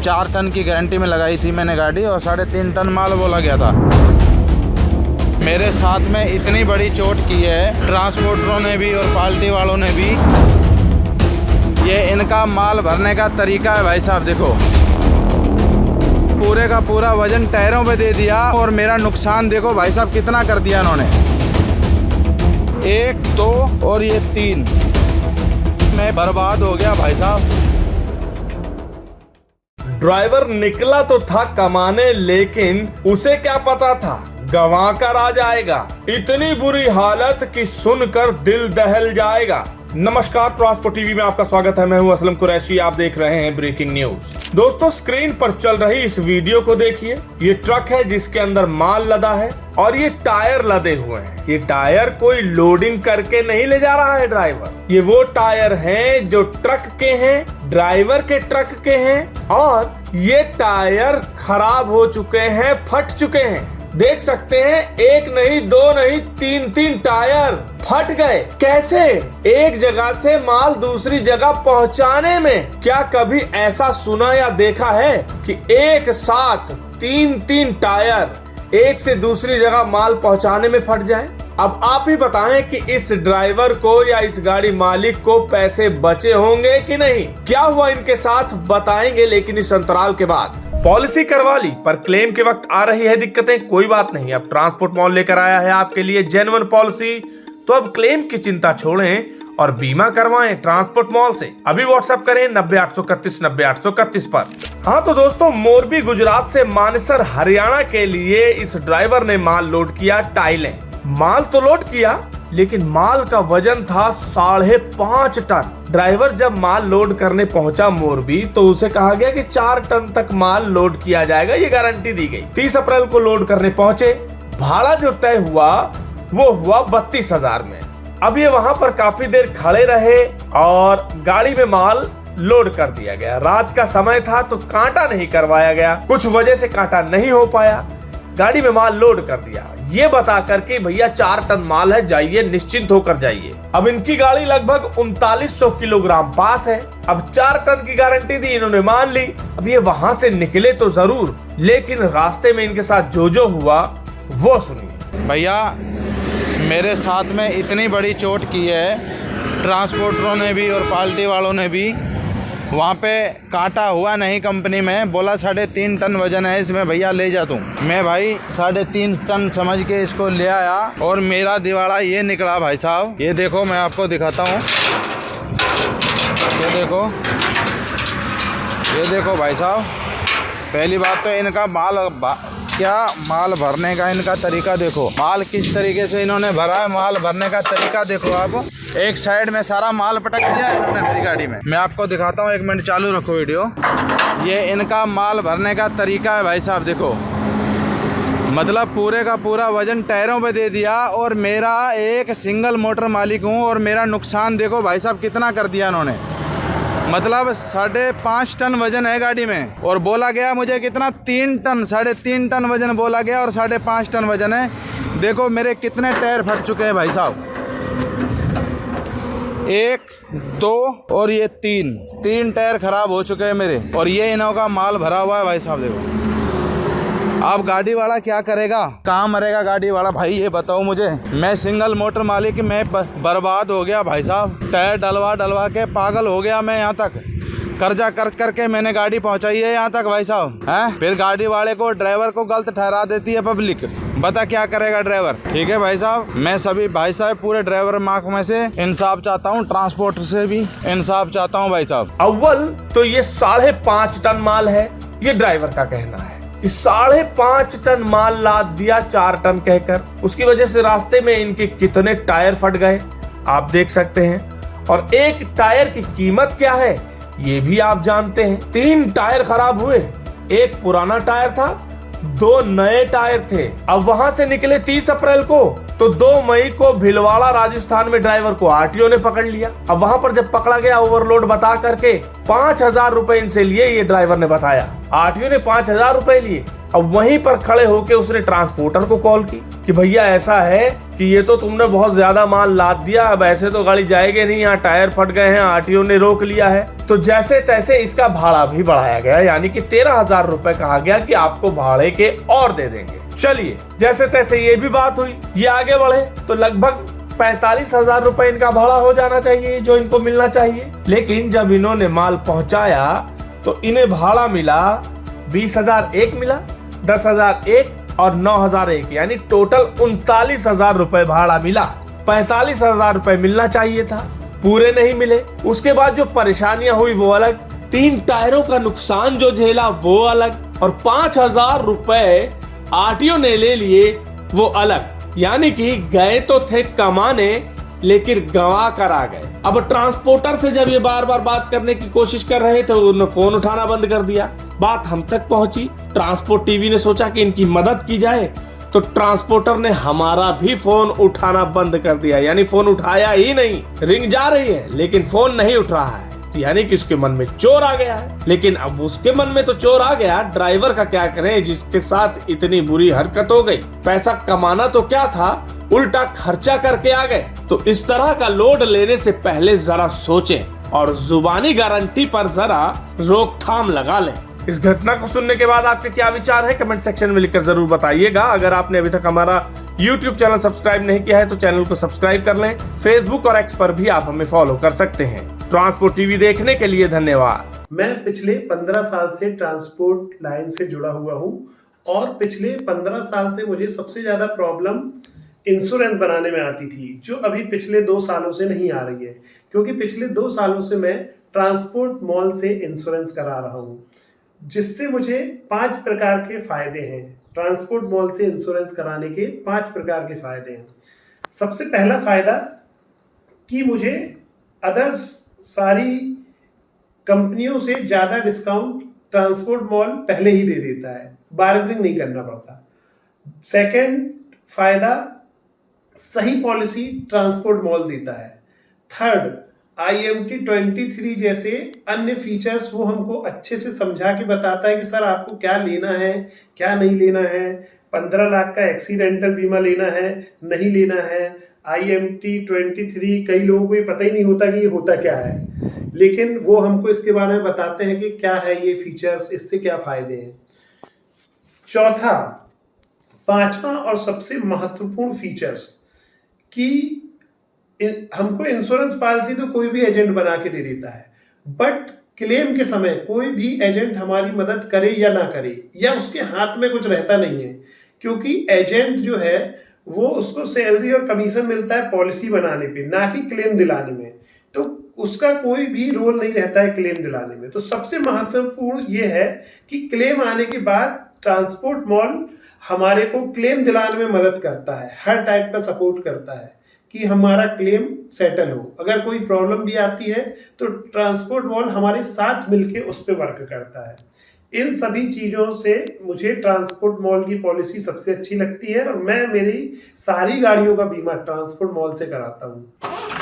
4 ton की guarantee में लगाई थी मैंने गाड़ी और 3.5 टन माल बोला गया था। मेरे साथ में इतनी बड़ी चोट की है ट्रांसपोर्टरों ने भी और पार्टी वालों ने भी। ये इनका माल भरने का तरीका है भाई साहब। देखो पूरे का पूरा वजन टायरों पे दे दिया और मेरा नुकसान देखो भाई साहब कितना कर दिया इन्होंने। 1 2 और ये 3, मैं बर्बाद हो गया भाई साहब। ड्राइवर निकला तो था कमाने, लेकिन उसे क्या पता था गंवा कर आ जाएगा। इतनी बुरी हालत कि सुनकर दिल दहल जाएगा। नमस्कार, ट्रांसपोर्ट टीवी में आपका स्वागत है। मैं हूं असलम कुरैशी, आप देख रहे हैं ब्रेकिंग न्यूज। दोस्तों, स्क्रीन पर चल रही इस वीडियो को देखिए। ये ट्रक है जिसके अंदर माल लदा है और ये टायर लदे हुए हैं। ये टायर कोई लोडिंग करके नहीं ले जा रहा है ड्राइवर। ये वो टायर हैं जो ट्रक के हैं, ड्राइवर के ट्रक के हैं, और ये टायर खराब हो चुके हैं, फट चुके हैं। देख सकते हैं, 1 नहीं 2 नहीं 3 टायर फट गए। कैसे? एक जगह से माल दूसरी जगह पहुंचाने में। क्या कभी ऐसा सुना या देखा है कि एक साथ 3 टायर एक से दूसरी जगह माल पहुंचाने में फट जाए? अब आप ही बताएं कि इस ड्राइवर को या इस गाड़ी मालिक को पैसे बचे होंगे कि नहीं। क्या हुआ इनके साथ बताएंगे, लेकिन इस अंतराल के बाद। पॉलिसी करवा ली पर क्लेम के वक्त आ रही है दिक्कतें। कोई बात नहीं, अब ट्रांसपोर्ट मॉल लेकर आया है आपके लिए जेन्युइन पॉलिसी। तो अब क्लेम की चिंता छोड़ें और बीमा करवाएं ट्रांसपोर्ट मॉल से। अभी व्हाट्सएप करें 90 831 90 831 पर। हाँ तो दोस्तों, मोरबी गुजरात से मानेसर हरियाणा के लिए इस ड्राइवर ने माल लोड किया टाइलें। माल तो लोड किया, लेकिन माल का वजन था 5.5 टन। ड्राइवर जब माल लोड करने पहुंचा मोरबी तो उसे कहा गया कि 4 टन तक माल लोड किया जाएगा, ये गारंटी दी गई। 30 अप्रैल को लोड करने पहुंचे। भाड़ा जो तय हुआ वो हुआ 32,000 में। अब ये वहां पर काफी देर खड़े रहे और गाड़ी में माल लोड कर दिया गया। रात का समय था तो कांटा नहीं करवाया गया, कुछ वजह से कांटा नहीं हो पाया। गाड़ी में माल लोड कर दिया, ये बता करके भैया 4 टन माल है, जाइए निश्चिंत होकर जाइए। अब इनकी गाड़ी लगभग 3900 किलोग्राम पास है। अब 4 टन की गारंटी दी, इन्होंने मान ली। अब ये वहां से निकले तो जरूर, लेकिन रास्ते में इनके साथ जो हुआ वो सुनिए। भैया मेरे साथ में इतनी बड़ी चोट की है ट्रांसपोर्टरों ने भी और पार्टी वालों ने भी। वहाँ पे कांटा हुआ नहीं, कंपनी में बोला 3.5 टन वजन है इसमें, भैया ले जा तू। मैं भाई 3.5 टन समझ के इसको ले आया और मेरा दिवाड़ा ये निकला भाई साहब। ये देखो, मैं आपको दिखाता हूँ। ये देखो भाई साहब। पहली बात तो इनका माल भरने का इनका तरीका देखो। माल किस तरीके से इन्होंने भरा है, माल भरने का तरीका देखो आप। एक साइड में सारा माल पटक दिया इन्होंने मेरी गाड़ी में। मैं आपको दिखाता हूँ, 1 मिनट चालू रखो वीडियो। ये इनका माल भरने का तरीका है भाई साहब। देखो, मतलब पूरे का पूरा वजन टायरों पे दे दिया और मेरा एक सिंगल मोटर मालिक हूँ और मेरा नुकसान देखो भाई साहब कितना कर दिया इन्होंने। मतलब 5.5 टन वजन है गाड़ी में और बोला गया मुझे कितना 3 टन 3.5 टन वजन बोला गया और 5.5 टन वजन है। देखो मेरे कितने टायर फट चुके हैं भाई साहब। 1 2 और ये 3 टायर खराब हो चुके हैं मेरे। और ये इन्हों का माल भरा हुआ है भाई साहब। देखो, अब गाड़ी वाला क्या करेगा, कहाँ मरेगा गाड़ी वाला भाई, ये बताओ मुझे। मैं सिंगल मोटर मालिक, मैं बर्बाद हो गया भाई साहब। टायर डलवा के पागल हो गया मैं। यहाँ तक कर्जा कर्ज करके मैंने गाड़ी पहुंचाई है यहाँ तक भाई साहब। हैं, फिर गाड़ी वाले को, ड्राइवर को गलत ठहरा देती है पब्लिक। बता क्या करेगा ड्राइवर। ठीक है भाई साहब, मैं सभी भाई साहब पूरे ड्राइवर मार्क में से इंसाफ चाहता हूँ, ट्रांसपोर्ट से भी इंसाफ चाहता हूँ भाई साहब। अव्वल तो ये 5.5 टन माल है, ये ड्राइवर का कहना है। 5.5 टन माल लाद दिया 4 टन कहकर। उसकी वजह से रास्ते में इनके कितने टायर फट गए आप देख सकते हैं। और एक टायर की कीमत क्या है ये भी आप जानते हैं। 3 टायर खराब हुए, एक पुराना टायर था, 2 नए टायर थे। अब वहां से निकले 30 अप्रैल को, तो 2 मई को भिलवाड़ा राजस्थान में ड्राइवर को आरटीओ ने पकड़ लिया। अब वहां पर जब पकड़ा गया ओवरलोड बता करके 5,000 रुपए इनसे लिए, ये ड्राइवर ने बताया। आरटीओ ने 5,000 रुपए लिए। अब वहीं पर खड़े होके उसने ट्रांसपोर्टर को कॉल की कि भैया ऐसा है कि ये तो तुमने बहुत ज्यादा माल लाद दिया, अब ऐसे तो गाड़ी जाएगी नहीं, यहाँ टायर फट गए हैं, आरटीओ ने रोक लिया है। तो जैसे तैसे इसका भाड़ा भी बढ़ाया गया, यानी कि 13,000 रुपए कहा गया कि आपको भाड़े के और दे देंगे। चलिए जैसे तैसे ये भी बात हुई, ये आगे बढ़े तो लगभग 45,000 रुपए इनका भाड़ा हो जाना चाहिए जो इनको मिलना चाहिए। लेकिन जब इन्होंने माल पहुंचाया तो इन्हें भाड़ा मिला 20,001 मिला, 10,001 और 9,001, यानी टोटल 39,000 रुपए भाड़ा मिला। 45,000 रुपए मिलना चाहिए था, पूरे नहीं मिले। उसके बाद जो परेशानियां हुई वो अलग, 3 टायरों का नुकसान जो झेला वो अलग, और 5,000 रुपए आरटीओ ने ले लिए वो अलग। यानी कि गए तो थे कमाने लेकिन गंवा कर आ गए। अब ट्रांसपोर्टर से जब ये बार बार बात करने की कोशिश कर रहे थे उन्होंने फोन उठाना बंद कर दिया। बात हम तक पहुंची, ट्रांसपोर्ट टीवी ने सोचा कि इनकी मदद की जाए, तो ट्रांसपोर्टर ने हमारा भी फोन उठाना बंद कर दिया, यानी फोन उठाया ही नहीं। रिंग जा रही है लेकिन फोन नहीं उठ रहा है, यानी कि उसके मन में चोर आ गया है। लेकिन अब उसके मन में तो चोर आ गया, ड्राइवर का क्या करें जिसके साथ इतनी बुरी हरकत हो गई। पैसा कमाना तो क्या था, उल्टा खर्चा करके आ गए। तो इस तरह का लोड लेने से पहले जरा सोचें और जुबानी गारंटी पर जरा रोकथाम लगा लें। इस घटना को सुनने के बाद आपके क्या विचार है कमेंट सेक्शन में लिखकर जरूर बताइएगा। अगर आपने अभी तक हमारा YouTube चैनल सब्सक्राइब नहीं किया है तो चैनल को सब्सक्राइब कर लें। फेसबुक और एक्स पर भी आप हमें फॉलो कर सकते हैं। ट्रांसपोर्ट टीवी देखने के लिए धन्यवाद। मैं पिछले 15 साल से ट्रांसपोर्ट लाइन से जुड़ा हुआ हूँ और पिछले 15 साल से मुझे सबसे ज़्यादा प्रॉब्लम इंश्योरेंस बनाने में आती थी, जो अभी पिछले 2 सालों से नहीं आ रही है, क्योंकि पिछले 2 सालों से मैं ट्रांसपोर्ट मॉल से इंश्योरेंस करा रहा हूँ, जिससे मुझे 5 प्रकार के फ़ायदे हैं। ट्रांसपोर्ट मॉल से इंश्योरेंस कराने के 5 प्रकार के फ़ायदे हैं। सबसे पहला फ़ायदा कि मुझे अदर्स सारी कंपनियों से ज़्यादा डिस्काउंट ट्रांसपोर्ट मॉल पहले ही दे देता है, बार्गेनिंग नहीं करना पड़ता। सेकंड फ़ायदा, सही पॉलिसी ट्रांसपोर्ट मॉल देता है। थर्ड, IMT 23 जैसे अन्य फीचर्स वो हमको अच्छे से समझा के बताता है कि सर आपको क्या लेना है क्या नहीं लेना है, 15 लाख का एक्सीडेंटल बीमा लेना है नहीं लेना है। IMT 23 कई लोगों को ये पता ही नहीं होता कि ये होता क्या है, लेकिन वो हमको इसके बारे में बताते हैं कि क्या है ये फीचर्स, इससे क्या फ़ायदे हैं। चौथा, 5वां और सबसे महत्वपूर्ण फीचर्स कि हमको इंश्योरेंस पॉलिसी तो कोई भी एजेंट बना के दे देता है, बट क्लेम के समय कोई भी एजेंट हमारी मदद करे या ना करे, या उसके हाथ में कुछ रहता नहीं है, क्योंकि एजेंट जो है वो उसको सैलरी और कमीशन मिलता है पॉलिसी बनाने पे, ना कि क्लेम दिलाने में। तो उसका कोई भी रोल नहीं रहता है क्लेम दिलाने में। तो सबसे महत्वपूर्ण ये है कि क्लेम आने के बाद ट्रांसपोर्ट मॉल हमारे को क्लेम दिलाने में मदद करता है, हर टाइप का सपोर्ट करता है कि हमारा क्लेम सेटल हो। अगर कोई प्रॉब्लम भी आती है तो ट्रांसपोर्ट मॉल हमारे साथ मिलके उस पर वर्क करता है। इन सभी चीज़ों से मुझे ट्रांसपोर्ट मॉल की पॉलिसी सबसे अच्छी लगती है और मैं मेरी सारी गाड़ियों का बीमा ट्रांसपोर्ट मॉल से कराता हूँ।